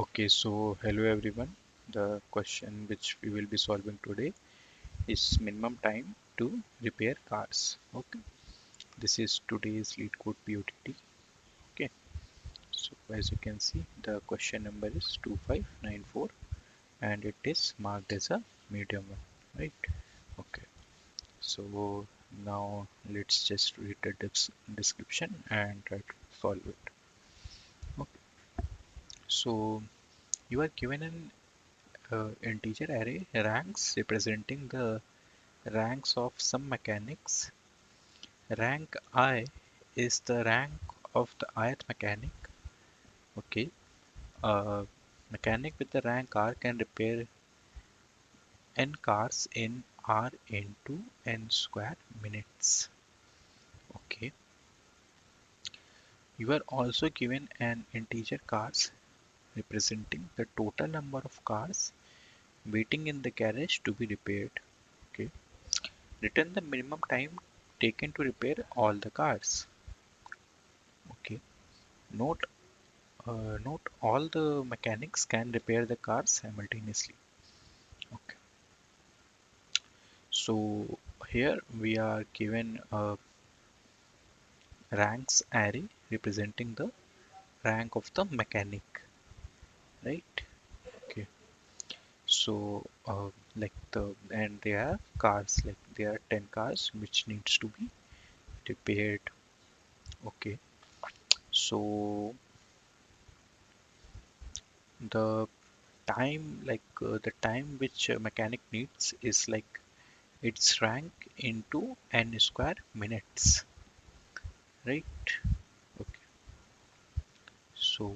Okay, so hello everyone. The question which we will be solving today is minimum time to repair cars. Okay, this is today's LeetCode POTD. Okay, so as you can see, the question number is 2594 and it is marked as a medium one, right? Okay, so now let's just read the description and try to solve it. Okay, so you are given an integer array ranks representing the ranks of some mechanics. Rank I is the rank of the ith mechanic. Okay. A mechanic with the rank R can repair n cars in R into n square minutes. Okay. You are also given an integer cars representing the total number of cars waiting in the garage to be repaired. Okay. Return the minimum time taken to repair all the cars. Okay. Note Note all the mechanics can repair the car simultaneously. Okay. So here we are given a ranks array representing the rank of the mechanic, right? Okay. So like and there are cars, like there are 10 cars which needs to be repaired. Okay. So the the time which a mechanic needs is like its rank into n square minutes, right? Okay, so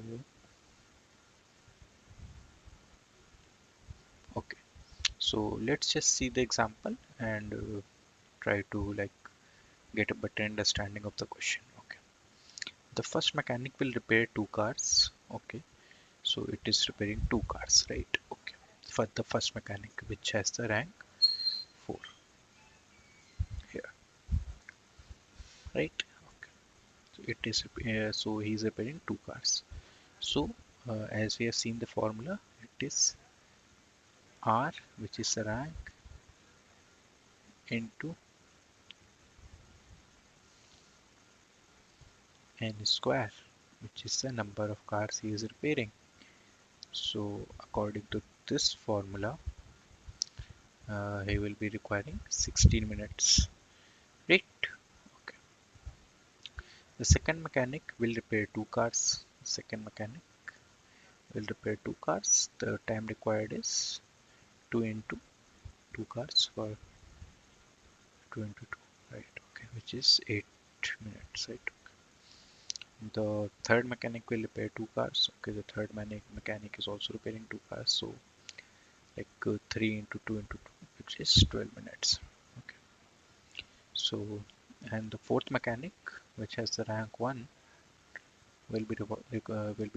okay, so let's just see the example and try to like get a better understanding of the question. Okay, the first mechanic will repair two cars. Okay, so it is repairing two cars, right? Okay, for the first mechanic which has the rank 4 here, right? Okay, so it is so he's repairing two cars. So as we have seen the formula, it is R, which is the rank, into n square, which is the number of cars he is repairing. So according to this formula, he will be requiring 16 minutes, right? Okay. The second mechanic will repair two cars. Second mechanic will repair two cars. The time required is 2 into 2 cars for 2 into 2, right? Okay, which is 8 minutes, right? The third mechanic will repair two cars. Okay, the third mechanic is also repairing two cars. So like 3 into 2 into 2, which is 12 minutes. Okay, so and the fourth mechanic, which has the rank 1, will be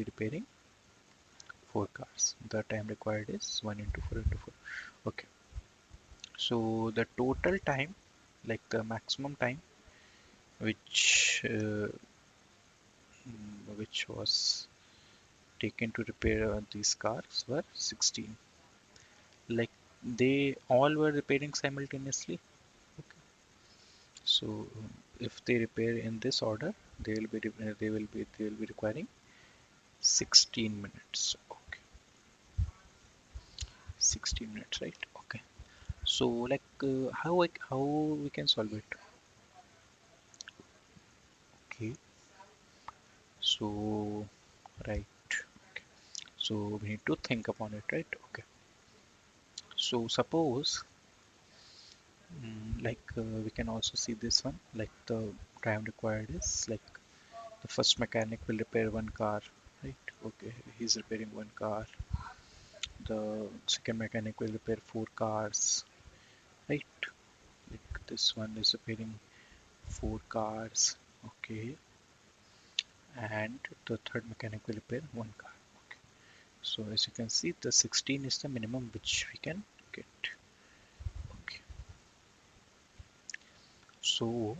repairing four cars. The time required is 1 into 4 into 4. Okay, so the total time, like the maximum time, which was taken to repair these cars were 16. Like they all were repairing simultaneously. Okay. So if they repair in this order, they will be requiring 16 minutes. Okay, 16 minutes, right? Okay. So like how we can solve it? Okay. So right. Okay. So we need to think upon it, right? Okay. So suppose we can also see this one, like the time required is like the first mechanic will repair one car, right? Okay, he's repairing one car. The second mechanic will repair four cars, right? Like this one is repairing four cars, okay, and the third mechanic will repair one car. Okay. So as you can see, the 16 is the minimum which we can get. Okay. So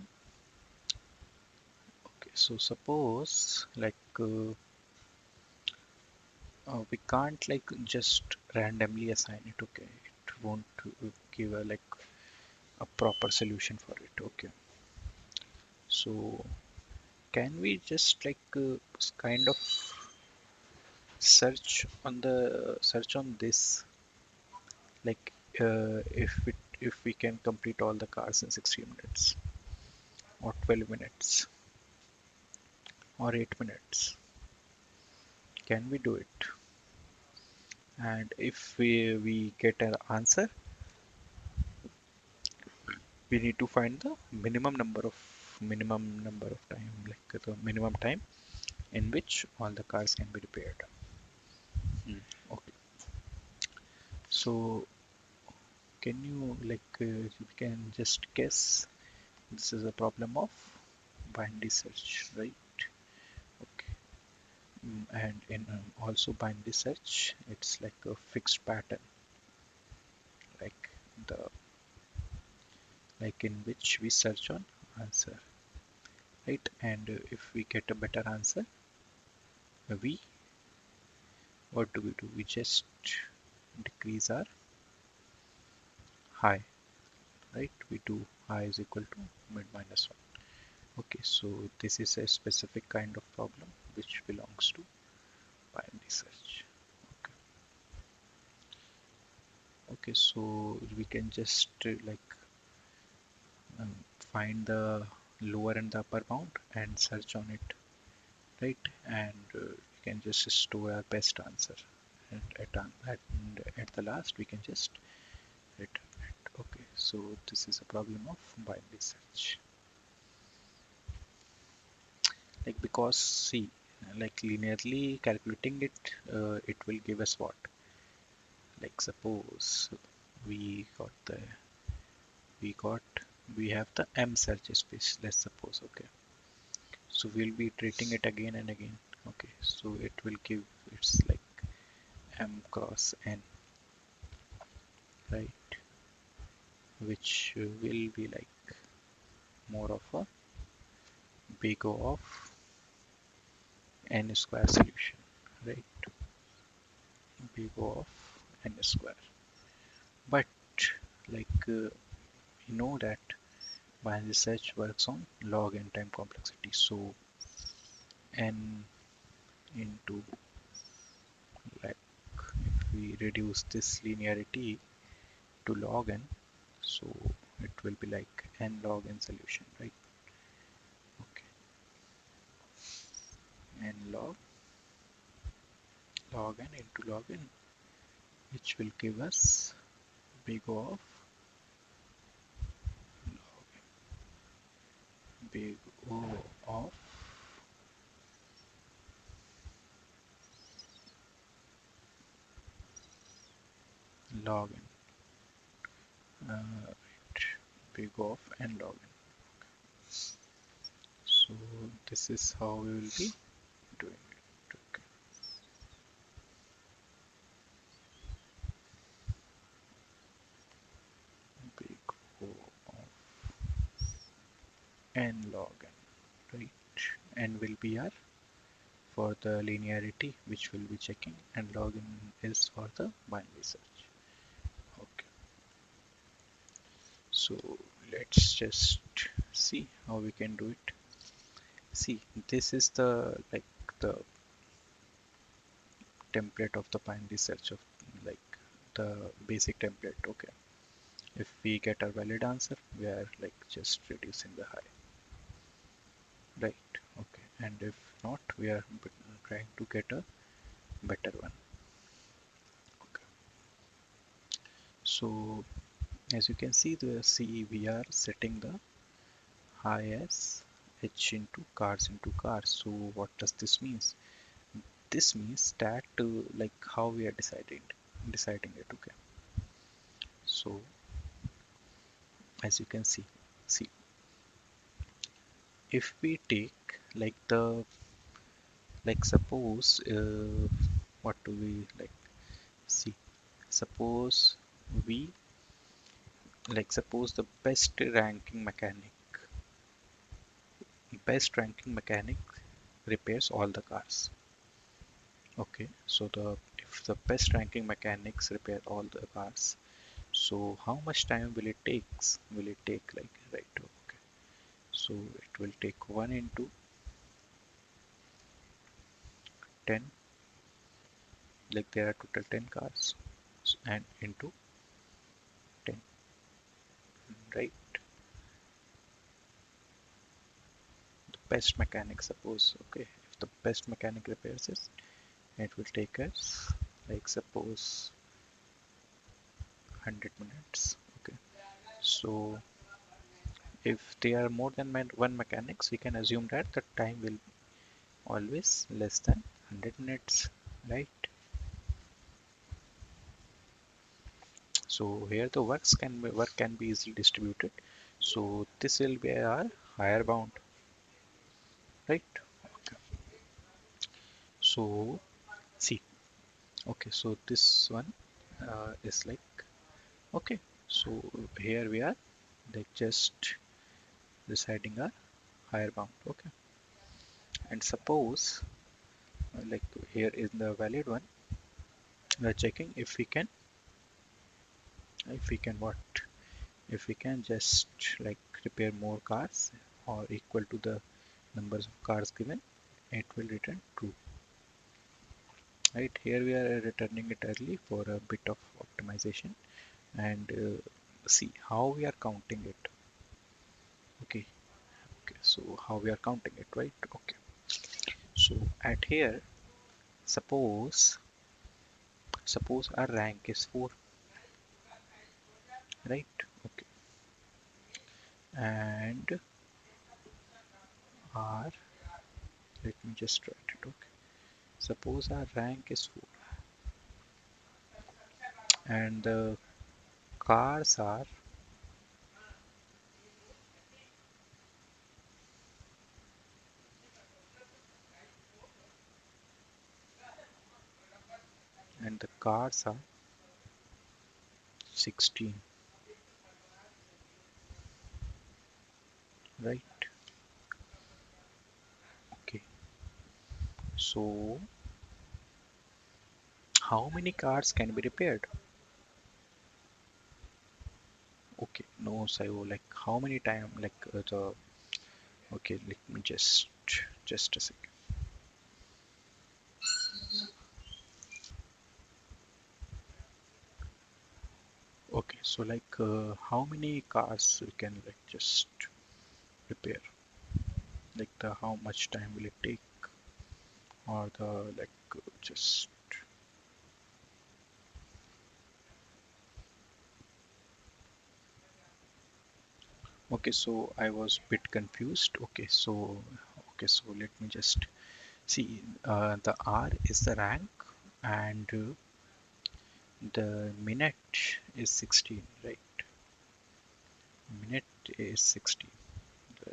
okay, so suppose like We can't like just randomly assign it. Okay, it won't give a like a proper solution for it. Okay, so can we just like kind of search on this, like if we can complete all the cars in 60 minutes or 12 minutes or 8 minutes, can we do it? And if we get an answer, we need to find the minimum number of time, like the minimum time in which all the cars can be repaired. Okay, so can you like you can just guess, this is a problem of binary search, right? Okay. And in also binary search, it's like a fixed pattern, like the like in which we search on answer, right? And if we get a better answer, we what do? We just decrease our high, right? We do high is equal to mid minus 1. Okay, so this is a specific kind of problem which belongs to binary search. Okay, okay, so we can just like find the lower and the upper bound and search on it, right? And we can just store our best answer, and at the last we can just return it. Okay, so this is a problem of binary search. Like because see, like linearly calculating it, it will give us what? Like suppose we got the we got we have the M search space. Let's suppose. Okay, so we'll be treating it again and again. Okay, so it will give it's like M cross N, right? Which will be like more of a big O of N square solution, right? Big O of N square. But like we know that binary search works on log n time complexity. So N into, like if we reduce this linearity to log n, so it will be like n log n solution, right? Okay, n log n into log n, which will give us big O of big O of log n, right, big O of n log n. So this is how we will be doing it. Okay. Big O of n log n, right? N will be our for the linearity which we'll be checking, and log n is for the binary search. Okay, so let's just see how we can do it. See, this is the like the template of the binary search of like the basic template. Okay, if we get a valid answer, we are like just reducing the high, right? Okay, and if not, we are trying to get a better one. Okay, so as you can see, we are setting the high as h into cars into cars. So what does this means? This means that like how we are deciding it. Okay, so as you can see if we take like the like suppose what do we like see, suppose we like suppose the best ranking mechanic repairs all the cars. Okay, so the if the best ranking mechanics repair all the cars, so how much time will it takes? Will it take like right? Okay, so it will take 1 into 10, like there are total 10 cars, and into 10, right? The best mechanic, suppose, okay, if the best mechanic repairs it, it will take us like suppose 100 minutes. Okay, so if they are more than one mechanics, we can assume that the time will always less than 100 minutes, right? So here the work can be easily distributed. So this will be our higher bound, right? Okay. So see, okay, so this one is like okay. So here we are like just deciding a higher bound. Okay, and suppose like here is the valid one. We are checking if we can what if we can just like repair more cars or equal to the numbers of cars given, it will return true. Right, here we are returning it early for a bit of optimization, and see how we are counting it. Okay, okay, so how we are counting it, right? Okay, so at here, suppose our rank is 4, right? Okay, and our let me just write it. Okay, suppose our rank is 4 and the cars are and the cars are 16, right? Okay, so how many cars can be repaired? Okay, no, so like how many time like the okay, let me just a second. Okay, so like how many cars we can like just repair? Like the how much time will it take, or the like just okay. So I was bit confused. Okay, so let me just see. The R is the rank, and the minute is 16, right? Minute is 16. The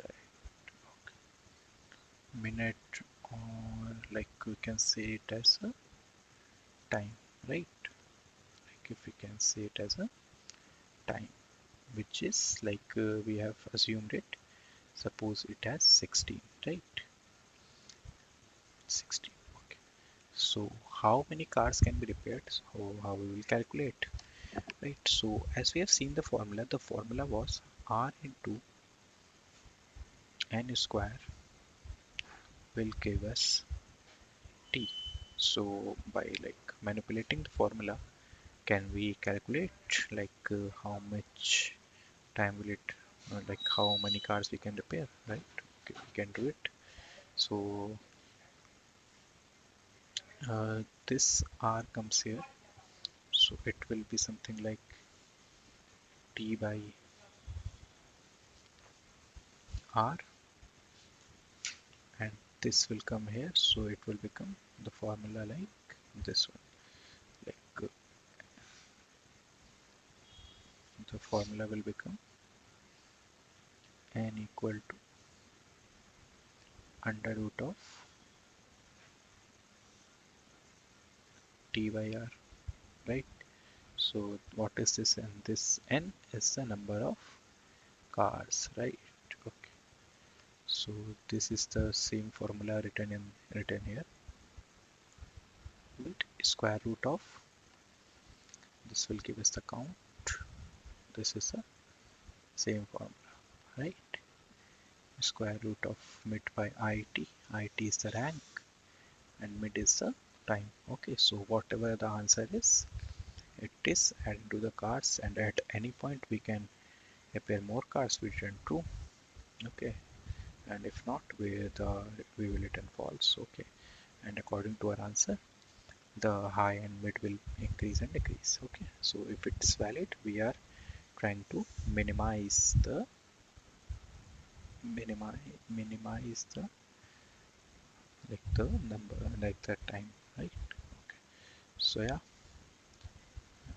minute, or like we can say it as a time, right? Like if we can say it as a time, which is like we have assumed it. Suppose it has 16, right? 16. Okay. So how many cars can be repaired? So how we will calculate, right? So as we have seen the formula was R into n square will give us t. So by like manipulating the formula, can we calculate like how much time will it like how many cars we can repair, right? Okay, we can do it. So this r comes here, so it will be something like t by r, and this will come here, so it will become the formula like this one, like the formula will become n equal to under root of t by r, right? So what is this n? This n is the number of cars, right? Okay, so this is the same formula written here, right? square root of, this will give us the count. This is the same formula, right? Square root of mid by IT. IT is the rank and mid is the time. Okay, so whatever the answer is, it is adding to the cards, and at any point we can appear more cards which are true. Okay, and if not, we will return false. Okay, and according to our answer, the high and mid will increase and decrease. Okay, so if it's valid, we are trying to minimize the like the number, like the time, right? Okay, so yeah,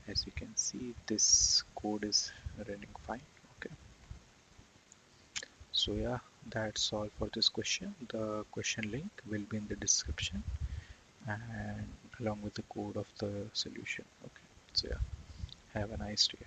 as you can see, this code is running fine. Okay, so yeah, that's all for this question. The question link will be in the description and along with the code of the solution. Okay, so yeah, have a nice day.